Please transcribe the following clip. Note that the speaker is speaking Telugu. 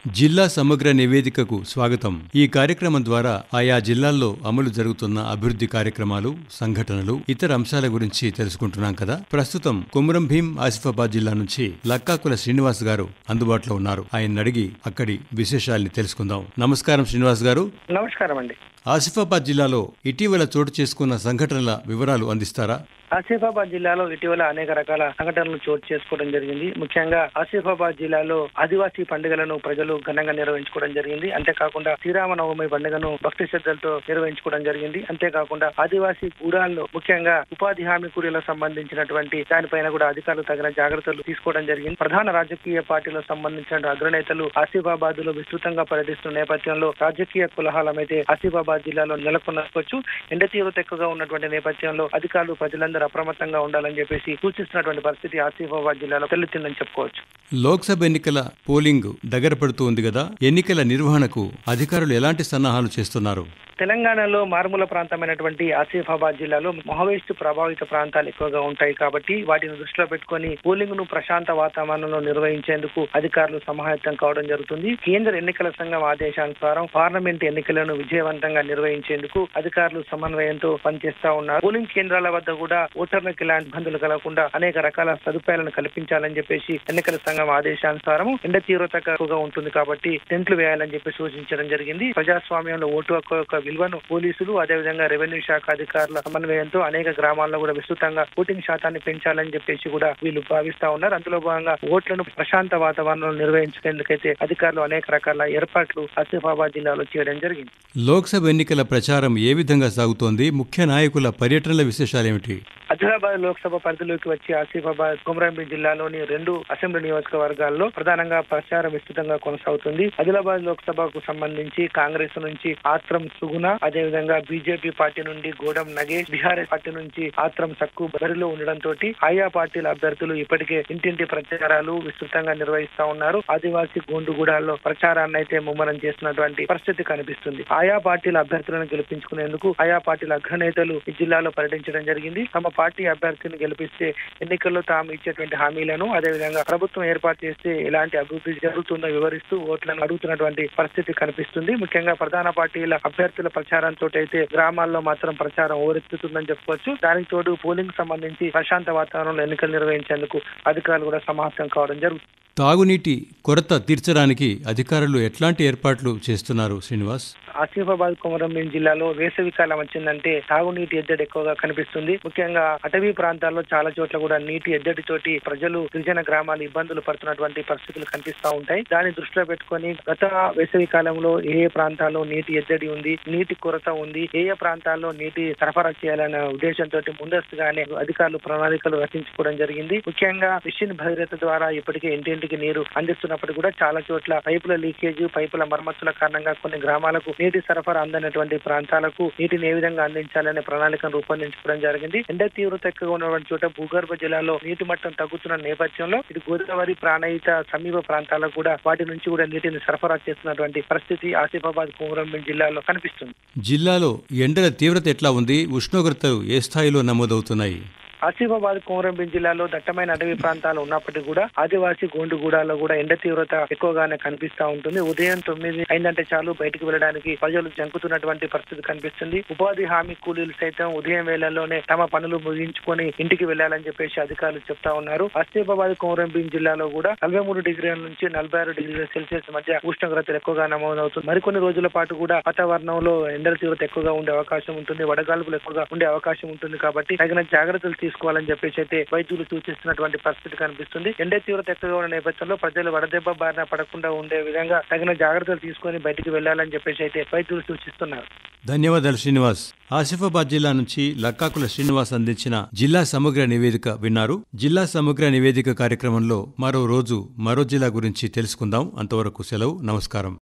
జిల్లా సమగ్ర నివేదికకు స్వాగతం. ఈ కార్యక్రమం ద్వారా ఆయా జిల్లాల్లో అమలు జరుగుతున్న అభివృద్ధి కార్యక్రమాలు, సంఘటనలు, ఇతర అంశాల గురించి తెలుసుకుంటున్నాం కదా. ప్రస్తుతం కొమురం భీం ఆసిఫాబాద్ జిల్లా నుంచి లక్కాకుల శ్రీనివాస్ గారు అందుబాటులో ఉన్నారు. ఆయన అడిగి అక్కడి విశేషాల్ని తెలుసుకుందాం. నమస్కారం శ్రీనివాస్ గారు. నమస్కారం అండి. ఆసిఫాబాద్ జిల్లాలో ఇటీవల చోటు చేసుకున్న సంఘటనల వివరాలు అందిస్తారా? ఆసిఫాబాద్ జిల్లాలో ఇటీవల అనేక రకాల సంఘటనలు చోటు చేసుకోవడం జరిగింది. ముఖ్యంగా ఆసిఫాబాద్ జిల్లాలో ఆదివాసీ పండుగలను ప్రజలు ఘనంగా నిర్వహించుకోవడం జరిగింది. అంతేకాకుండా శ్రీరామనవమి పండుగను భక్తి శ్రద్ధలతో నిర్వహించుకోవడం జరిగింది. అంతేకాకుండా ఆదివాసీ గూడాల్లో ముఖ్యంగా ఉపాధి హామీ కూలీలకు సంబంధించినటువంటి దానిపైన కూడా అధికారులు తగిన జాగ్రత్తలు తీసుకోవడం జరిగింది. ప్రధాన రాజకీయ పార్టీలకు సంబంధించిన అగ్రనేతలు ఆసిఫాబాద్ లో విస్తృతంగా పర్యటిస్తున్న నేపథ్యంలో రాజకీయ కులహాలమైతే ఆసిఫాబాద్ జిల్లాలో నెలకొనవచ్చు. ఎండ తీవ్రత ఎక్కువగా ఉన్నటువంటి నేపథ్యంలో అధికారులు ప్రజలందరూ అప్రమత్తంగా ఉండాలని చెప్పేసి సూచిస్తున్నటువంటి పరిస్థితి ఆసిఫాబాద్ జిల్లాలో తెలుస్తుందని చెప్పుకోవచ్చు. లోక్సభ ఎన్నికల పోలింగ్ దగ్గర పడుతూ ఉంది కదా. ఎన్నికల నిర్వహణకు అధికారులు ఎలాంటి సన్నాహాలు చేస్తున్నారు? తెలంగాణలో మారుమూల ప్రాంతమైనటువంటి ఆసిఫాబాద్ జిల్లాలో మావోయిస్టు ప్రభావిత ప్రాంతాలు ఎక్కువగా ఉంటాయి కాబట్టి వాటిని దృష్టిలో పెట్టుకుని పోలింగ్ ను ప్రశాంత వాతావరణంలో నిర్వహించేందుకు అధికారులు సమాయత్తం కావడం జరుగుతుంది. కేంద్ర ఎన్నికల సంఘం ఆదేశానుసారం పార్లమెంట్ ఎన్నికలను విజయవంతంగా నిర్వహించేందుకు అధికారులు సమన్వయంతో పనిచేస్తా ఉన్నారు. పోలింగ్ కేంద్రాల వద్ద కూడా ఓటర్లకు ఎలాంటి ఇబ్బందులు కలగకుండా అనేక రకాల సదుపాయాలను కల్పించాలని చెప్పేసి ఎన్నికల సంఘం ఆదేశానుసారం ఎండ తీవ్రత ఎక్కువగా ఉంటుంది కాబట్టి టెంట్లు వేయాలని చెప్పి సూచించడం జరిగింది. ప్రజాస్వామ్యంలో ఓటు హక్కు విలువను పోలీసులు అదేవిధంగా రెవెన్యూ శాఖ అధికారుల సమన్వయంతో అనేక గ్రామాల్లో కూడా విస్తృతంగా ఓటింగ్ శాతాన్ని పెంచాలని చెప్పేసి కూడా వీళ్ళు భావిస్తా ఉన్నారు. అందులో భాగంగా ఓట్లను ప్రశాంత వాతావరణంలో నిర్వహించేందుకైతే అధికారులు అనేక రకాల ఏర్పాట్లు ఆసిఫాబాద్ జిల్లాలో చేయడం జరిగింది. లోక్సభ ఎన్నికల ప్రచారం ఏ విధంగా సాగుతోంది? ముఖ్య నాయకుల పర్యటనల విశేషాలేమిటి? ఆదిలాబాద్ లోక్సభ పరిధిలోకి వచ్చి ఆసిఫాబాద్ కొమురం భీం జిల్లాలోని 2 అసెంబ్లీ నియోజకవర్గాల్లో ప్రధానంగా ప్రచారం విస్తృతంగా కొనసాగుతుంది. ఆదిలాబాద్ లోక్సభకు సంబంధించి కాంగ్రెస్ నుంచి ఆత్రం సుగుణ, అదేవిధంగా బీజేపీ పార్టీ నుండి గోడం నగేష్, బీఆర్ఎస్ పార్టీ నుంచి ఆత్రం సక్కు బరిలో ఉండడంతో ఆయా పార్టీల అభ్యర్థులు ఇప్పటికే ఇంటింటి ప్రచారాలు విస్తృతంగా నిర్వహిస్తా ఉన్నారు. ఆదివాసీ గోండుగూడాల్లో ప్రచారాన్ని అయితే ముమ్మరం చేస్తున్నటువంటి పరిస్థితి కనిపిస్తుంది. ఆయా పార్టీల అభ్యర్థులను గెలిపించుకునేందుకు ఆయా పార్టీల అగ్రనేతలు ఈ జిల్లాలో పర్యటించడం జరిగింది. తమ పార్టీ అభ్యర్థిని గెలిపిస్తే ఎన్నికల్లో తాము ఇచ్చేటువంటి హామీలను, అదేవిధంగా ప్రభుత్వం ఏర్పాటు చేస్తే ఎలాంటి అభివృద్ధి జరుగుతుందో వివరిస్తూ ఓట్లను అడుగుతున్నటువంటి పరిస్థితి కనిపిస్తుంది. ముఖ్యంగా ప్రధాన పార్టీల అభ్యర్థుల ప్రచారంతో అయితే గ్రామాల్లో మాత్రం ప్రచారం ఓరెత్తుతుందని చెప్పుకోవచ్చు. దానికి తోడు పోలింగ్ సంబంధించి ప్రశాంత వాతావరణంలో ఎన్నికలు నిర్వహించేందుకు అధికారులు కూడా సమాయత్తం కావడం జరుగుతుంది. తాగునీటి కొరత తీర్చడానికి అధికారులు ఎట్లాంటి ఏర్పాట్లు చేస్తున్నారు శ్రీనివాస్? ఆసిఫాబాద్ కొమురం భీం జిల్లాలో వేసవి కాలం వచ్చిందంటే తాగునీటి ఎద్దడి ఎక్కువగా కనిపిస్తుంది. ముఖ్యంగా అటవీ ప్రాంతాల్లో చాలా చోట్ల కూడా నీటి ఎద్దడి తోటి ప్రజలు గిరిజన గ్రామాలు ఇబ్బందులు పడుతున్నటువంటి పరిస్థితులు కనిపిస్తా ఉంటాయి. దాన్ని దృష్టిలో పెట్టుకుని గత వేసవి కాలంలో ఏ ప్రాంతాల్లో నీటి ఎద్దడి ఉంది, నీటి కొరత ఉంది, ఏ ప్రాంతాల్లో నీటి సరఫరా చేయాలనే ఉద్దేశంతో ముందస్తుగానే అధికారులు ప్రణాళికలు రచించుకోవడం జరిగింది. ముఖ్యంగా మిషన్ భగీరథ ద్వారా ఇప్పటికే ఇంటింటికి నీరు అందిస్తున్నప్పుడు కూడా చాలా చోట్ల పైపుల లీకేజ్, పైపుల మరమ్మతుల కారణంగా కొన్ని గ్రామాలకు నీటి సరఫరా అందనటువంటి ప్రాంతాలకు నీటిని ఏ విధంగా అందించాలనే ప్రణాళికను రూపొందించుకోవడం జరిగింది. ఎండ తీవ్రత ఎక్కువగా ఉన్నటువంటి చోట భూగర్భ జలాల్లో నీటి మట్టం తగ్గుతున్న నేపథ్యంలో ఇది గోదావరి ప్రాణహిత సమీప ప్రాంతాలకు కూడా వాటి నుంచి కూడా నీటిని సరఫరా చేస్తున్నటువంటి పరిస్థితి ఆసిఫాబాద్ కొమురం భీం జిల్లాలో కనిపిస్తుంది. జిల్లాలో ఎండల తీవ్రత ఎట్లా ఉంది? ఉష్ణోగ్రతలు ఏ స్థాయిలో నమోదవుతున్నాయి? ఆసిఫాబాద్ కొమురం భీం జిల్లాలో దట్టమైన అటవీ ప్రాంతాలు ఉన్నప్పటికీ కూడా ఆదివాసీ గోండుగూడాలో కూడా ఎండ తీవ్రత ఎక్కువగానే కనిపిస్తా ఉంటుంది. ఉదయం 9 అయిందంటే చాలు బయటకు వెళ్ళడానికి ప్రజలు జంకుతున్నటువంటి పరిస్థితి కనిపిస్తుంది. ఉపాధి హామీ కూలీలు సైతం ఉదయం వేళల్లోనే తమ పనులు ముగించుకొని ఇంటికి వెళ్లాలని చెప్పేసి అధికారులు చెప్తా ఉన్నారు. ఆసిఫాబాద్ కొమురం భీం జిల్లాలో కూడా 43 డిగ్రీల నుంచి 46 డిగ్రీల సెల్సియస్ మధ్య ఉష్ణోగ్రతలు ఎక్కువగా నమోదవుతుంది. మరికొన్ని రోజుల పాటు కూడా వాతావరణంలో ఎండల తీవ్రత ఎక్కువగా ఉండే అవకాశం ఉంటుంది. వడగాల్పులు ఎక్కువగా ఉండే అవకాశం ఉంటుంది కాబట్టి తగిన జాగ్రత్తలు తీసుకోవాలని చెప్పేసి అయితే వైద్యులు సూచిస్తున్నటువంటి పరిస్థితి కనిపిస్తుంది. ఎండ తీవ్రత ఎక్కువగా ఉన్న నేపథ్యంలో ప్రజలు వడదెబ్బ బారిన పడకుండా ఉండే విధంగా తగిన జాగ్రత్తలు తీసుకొని బయటికి వెళ్లాలని చెప్పేసి అయితే వైద్యులు సూచిస్తున్నారు. ధన్యవాదాలు శ్రీనివాస్. ఆసిఫాబాద్ జిల్లా నుంచి లక్కాకుల శ్రీనివాస్ అందించిన జిల్లా సమగ్ర నివేదిక విన్నారు. జిల్లా సమగ్ర నివేదిక కార్యక్రమంలో మరో రోజు మరో జిల్లా గురించి తెలుసుకుందాం. అంతవరకు సెలవు. నమస్కారం.